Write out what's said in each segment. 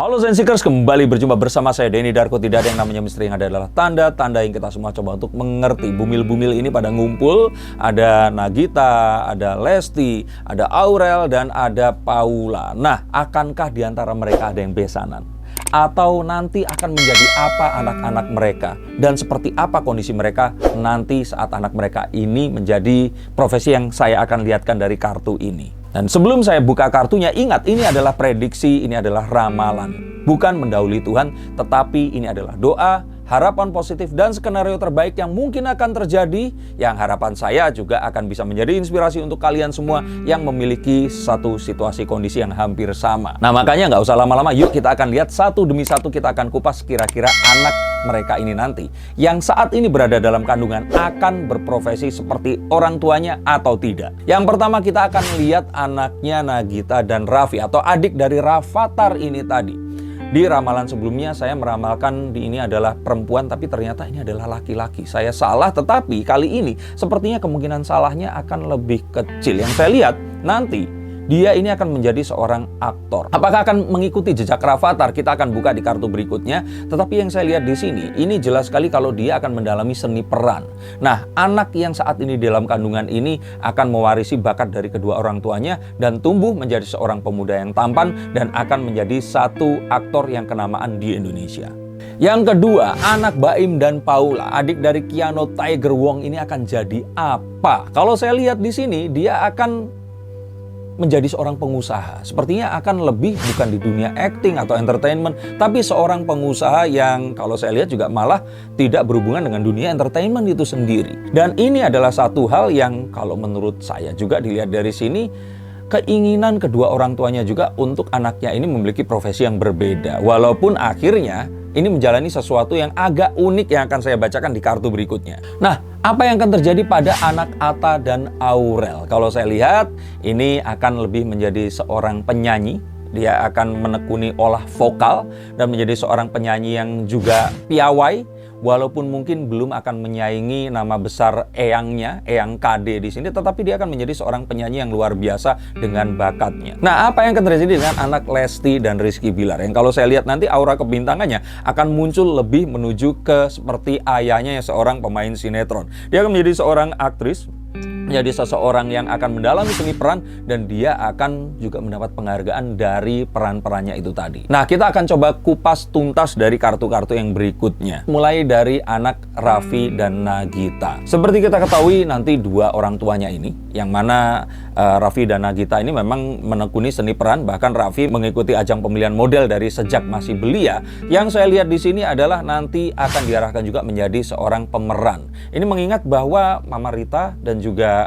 Halo Zenseekers, kembali berjumpa bersama saya Denny Darko. Tidak ada yang namanya misteri, yang ada adalah tanda-tanda yang kita semua coba untuk mengerti. Bumil-bumil ini pada ngumpul, ada Nagita, ada Lesti, ada Aurel, dan ada Paula. Nah, akankah di antara mereka ada yang besanan? Atau nanti akan menjadi apa anak-anak mereka? Dan seperti apa kondisi mereka nanti saat anak mereka ini menjadi profesi yang saya akan lihatkan dari kartu ini. Dan sebelum saya buka kartunya, ingat ini adalah prediksi, ini adalah ramalan. Bukan mendahului Tuhan, tetapi ini adalah doa, harapan positif, dan skenario terbaik yang mungkin akan terjadi, yang harapan saya juga akan bisa menjadi inspirasi untuk kalian semua yang memiliki satu situasi kondisi yang hampir sama. Nah, makanya nggak usah lama-lama, yuk kita akan lihat satu demi satu, kita akan kupas kira-kira anak mereka ini nanti yang saat ini berada dalam kandungan akan berprofesi seperti orang tuanya atau tidak. Yang pertama kita akan lihat anaknya Nagita dan Raffi atau adik dari Rafathar ini tadi. Di ramalan sebelumnya saya meramalkan di ini adalah perempuan, tapi ternyata ini adalah laki-laki. Saya salah, tetapi kali ini sepertinya kemungkinan salahnya akan lebih kecil. Yang saya lihat nanti dia ini akan menjadi seorang aktor. Apakah akan mengikuti jejak Rafathar? Kita akan buka di kartu berikutnya. Tetapi yang saya lihat di sini, ini jelas sekali kalau dia akan mendalami seni peran. Nah, anak yang saat ini dalam kandungan ini akan mewarisi bakat dari kedua orang tuanya dan tumbuh menjadi seorang pemuda yang tampan dan akan menjadi satu aktor yang kenamaan di Indonesia. Yang kedua, anak Baim dan Paula, adik dari Keanu Tiger Wong ini akan jadi apa? Kalau saya lihat di sini, dia akan menjadi seorang pengusaha. Sepertinya akan lebih bukan di dunia acting atau entertainment, tapi seorang pengusaha yang kalau saya lihat juga malah tidak berhubungan dengan dunia entertainment itu sendiri. Dan ini adalah satu hal yang kalau menurut saya juga dilihat dari sini, keinginan kedua orang tuanya juga untuk anaknya ini memiliki profesi yang berbeda. Walaupun akhirnya ini menjalani sesuatu yang agak unik yang akan saya bacakan di kartu berikutnya. Nah, apa yang akan terjadi pada anak Atta dan Aurel? Kalau saya lihat, ini akan lebih menjadi seorang penyanyi. Dia akan menekuni olah vokal dan menjadi seorang penyanyi yang juga piawai. Walaupun mungkin belum akan menyaingi nama besar eyangnya, Eyang KD di sini, tetapi dia akan menjadi seorang penyanyi yang luar biasa dengan bakatnya. Nah, apa yang akan terjadi dengan anak Lesti dan Rizky Bilar? Yang kalau saya lihat nanti aura kebintangannya akan muncul lebih menuju ke seperti ayahnya yang seorang pemain sinetron. Dia akan menjadi seorang aktris, menjadi seseorang yang akan mendalami seni peran, dan dia akan juga mendapat penghargaan dari peran-perannya itu tadi. Nah, kita akan coba kupas tuntas dari kartu-kartu yang berikutnya. Mulai dari anak Raffi dan Nagita. Seperti kita ketahui nanti dua orang tuanya ini, yang mana Raffi dan Nagita ini memang menekuni seni peran, bahkan Raffi mengikuti ajang pemilihan model dari sejak masih belia. Yang saya lihat di sini adalah nanti akan diarahkan juga menjadi seorang pemeran. Ini mengingat bahwa Mama Rita dan juga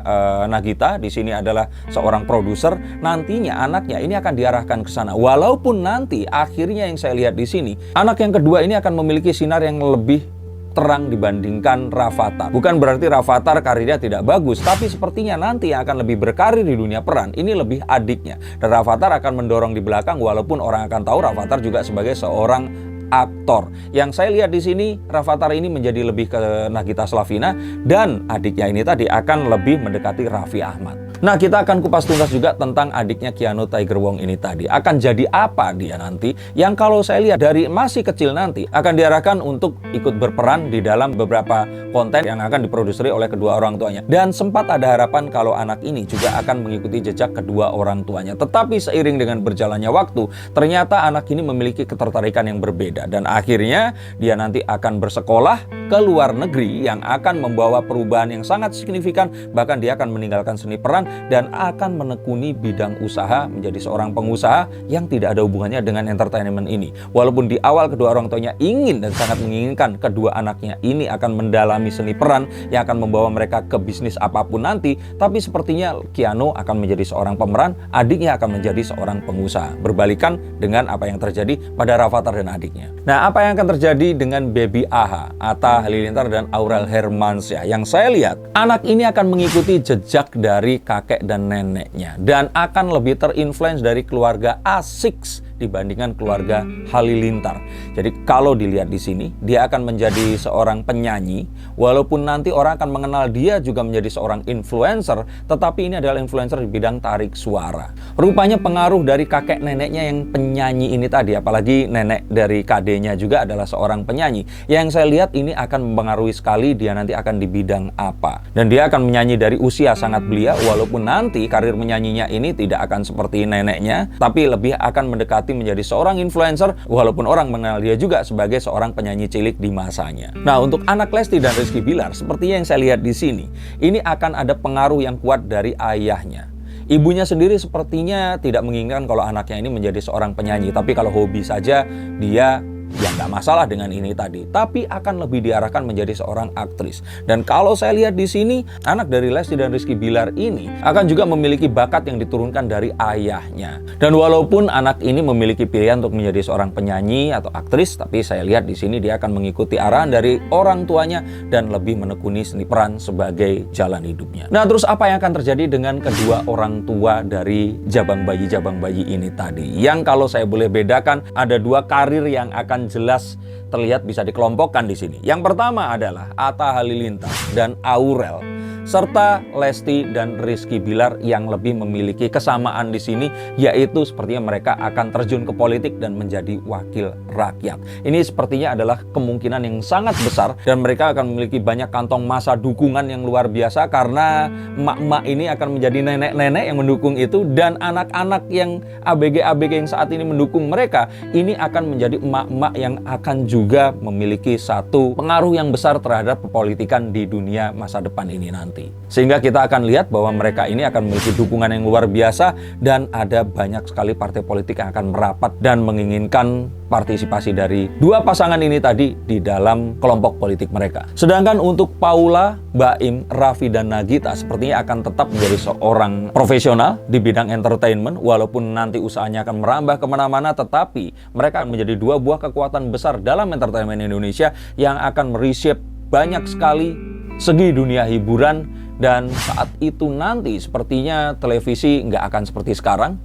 Nagita di sini adalah seorang produser. Nantinya anaknya ini akan diarahkan ke sana. Walaupun nanti akhirnya yang saya lihat di sini, anak yang kedua ini akan memiliki sinar yang lebih terang dibandingkan Rafathar. Bukan berarti Rafathar karirnya tidak bagus, tapi sepertinya nanti yang akan lebih berkarir di dunia peran ini lebih adiknya. Dan Rafathar akan mendorong di belakang, walaupun orang akan tahu Rafathar juga sebagai seorang aktor. Yang saya lihat di sini, Rafathar ini menjadi lebih ke Nagita Slavina, dan adiknya ini tadi akan lebih mendekati Raffi Ahmad. Nah, kita akan kupas tuntas juga tentang adiknya Keanu Tiger Wong ini tadi. Akan jadi apa dia nanti? Yang kalau saya lihat dari masih kecil nanti akan diarahkan untuk ikut berperan di dalam beberapa konten yang akan diproduseri oleh kedua orang tuanya. Dan sempat ada harapan kalau anak ini juga akan mengikuti jejak kedua orang tuanya. Tetapi seiring dengan berjalannya waktu, ternyata anak ini memiliki ketertarikan yang berbeda. Dan akhirnya dia nanti akan bersekolah ke luar negeri yang akan membawa perubahan yang sangat signifikan. Bahkan dia akan meninggalkan seni peran dan akan menekuni bidang usaha, menjadi seorang pengusaha yang tidak ada hubungannya dengan entertainment ini. Walaupun di awal kedua orang tuanya ingin dan sangat menginginkan kedua anaknya ini akan mendalami seni peran yang akan membawa mereka ke bisnis apapun nanti, tapi sepertinya Keanu akan menjadi seorang pemeran, adiknya akan menjadi seorang pengusaha. Berbalikan dengan apa yang terjadi pada Rafathar dan adiknya. Nah, apa yang akan terjadi dengan baby Aha, Atta Halilintar dan Aurel Hermansyah? Yang saya lihat, anak ini akan mengikuti jejak dari kakek dan neneknya dan akan lebih terinfluence dari keluarga A6 dibandingkan keluarga Halilintar. Jadi kalau dilihat di sini, dia akan menjadi seorang penyanyi, walaupun nanti orang akan mengenal dia juga menjadi seorang influencer, tetapi ini adalah influencer di bidang tarik suara. Rupanya pengaruh dari kakek neneknya yang penyanyi ini tadi, apalagi nenek dari KD-nya juga adalah seorang penyanyi. Yang saya lihat ini akan mempengaruhi sekali dia nanti akan di bidang apa. Dan dia akan menyanyi dari usia sangat belia, walaupun nanti karir menyanyinya ini tidak akan seperti neneknya, tapi lebih akan mendekati menjadi seorang influencer, walaupun orang mengenal dia juga sebagai seorang penyanyi cilik di masanya. Nah, untuk anak Lesti dan Rizky Bilar, seperti yang saya lihat di sini, ini akan ada pengaruh yang kuat dari ayahnya. Ibunya sendiri sepertinya tidak menginginkan kalau anaknya ini menjadi seorang penyanyi, tapi kalau hobi saja dia ya nggak masalah dengan ini tadi, tapi akan lebih diarahkan menjadi seorang aktris. Dan kalau saya lihat di sini, anak dari Lesti dan Rizky Bilar ini akan juga memiliki bakat yang diturunkan dari ayahnya. Dan walaupun anak ini memiliki pilihan untuk menjadi seorang penyanyi atau aktris, tapi saya lihat di sini dia akan mengikuti arahan dari orang tuanya dan lebih menekuni seni peran sebagai jalan hidupnya. Nah, terus apa yang akan terjadi dengan kedua orang tua dari jabang bayi ini tadi? Yang kalau saya boleh bedakan, ada dua karir yang akan jelas terlihat bisa dikelompokkan di sini. Yang pertama adalah Atta Halilintar dan Aurel, serta Lesti dan Rizky Bilar yang lebih memiliki kesamaan di sini, yaitu sepertinya mereka akan terjun ke politik dan menjadi wakil rakyat. Ini sepertinya adalah kemungkinan yang sangat besar, dan mereka akan memiliki banyak kantong massa dukungan yang luar biasa, karena emak-emak ini akan menjadi nenek-nenek yang mendukung itu, dan anak-anak yang ABG-ABG yang saat ini mendukung mereka, ini akan menjadi emak-emak yang akan juga memiliki satu pengaruh yang besar terhadap perpolitikan di dunia masa depan ini nanti. Sehingga kita akan lihat bahwa mereka ini akan memiliki dukungan yang luar biasa, dan ada banyak sekali partai politik yang akan merapat dan menginginkan partisipasi dari dua pasangan ini tadi di dalam kelompok politik mereka. Sedangkan untuk Paula, Baim, Raffi, dan Nagita sepertinya akan tetap menjadi seorang profesional di bidang entertainment, walaupun nanti usahanya akan merambah kemana-mana, tetapi mereka akan menjadi dua buah kekuatan besar dalam entertainment Indonesia yang akan mereshape banyak sekali segi dunia hiburan. Dan saat itu nanti sepertinya televisi nggak akan seperti sekarang.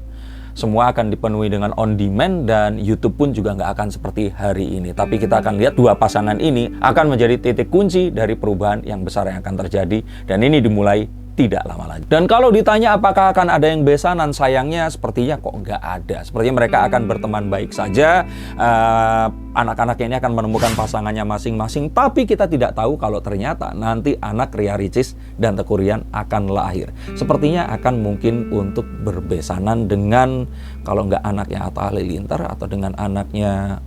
Semua akan dipenuhi dengan on demand, dan YouTube pun juga nggak akan seperti hari ini. Tapi kita akan lihat dua pasangan ini akan menjadi titik kunci dari perubahan yang besar yang akan terjadi, dan ini dimulai tidak lama lagi. Dan kalau ditanya apakah akan ada yang besanan, sayangnya sepertinya kok nggak ada. Sepertinya mereka akan berteman baik saja. Anak-anak ini akan menemukan pasangannya masing-masing. Tapi kita tidak tahu kalau ternyata nanti anak Ria Ricis dan Teuku Ryan akan lahir. Sepertinya akan mungkin untuk berbesanan dengan, kalau nggak anaknya Atta Halilintar, atau dengan anaknya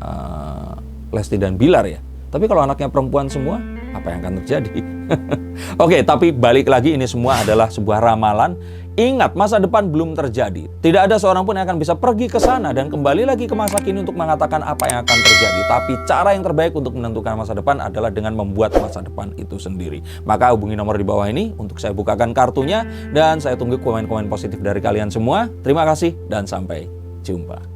Lesti dan Bilar ya. Tapi kalau anaknya perempuan semua, apa yang akan terjadi? Oke, tapi balik lagi, ini semua adalah sebuah ramalan. Ingat, masa depan belum terjadi. Tidak ada seorang pun yang akan bisa pergi ke sana dan kembali lagi ke masa kini untuk mengatakan apa yang akan terjadi. Tapi cara yang terbaik untuk menentukan masa depan adalah dengan membuat masa depan itu sendiri. Maka hubungi nomor di bawah ini untuk saya bukakan kartunya, dan saya tunggu komen-komen positif dari kalian semua. Terima kasih dan sampai jumpa.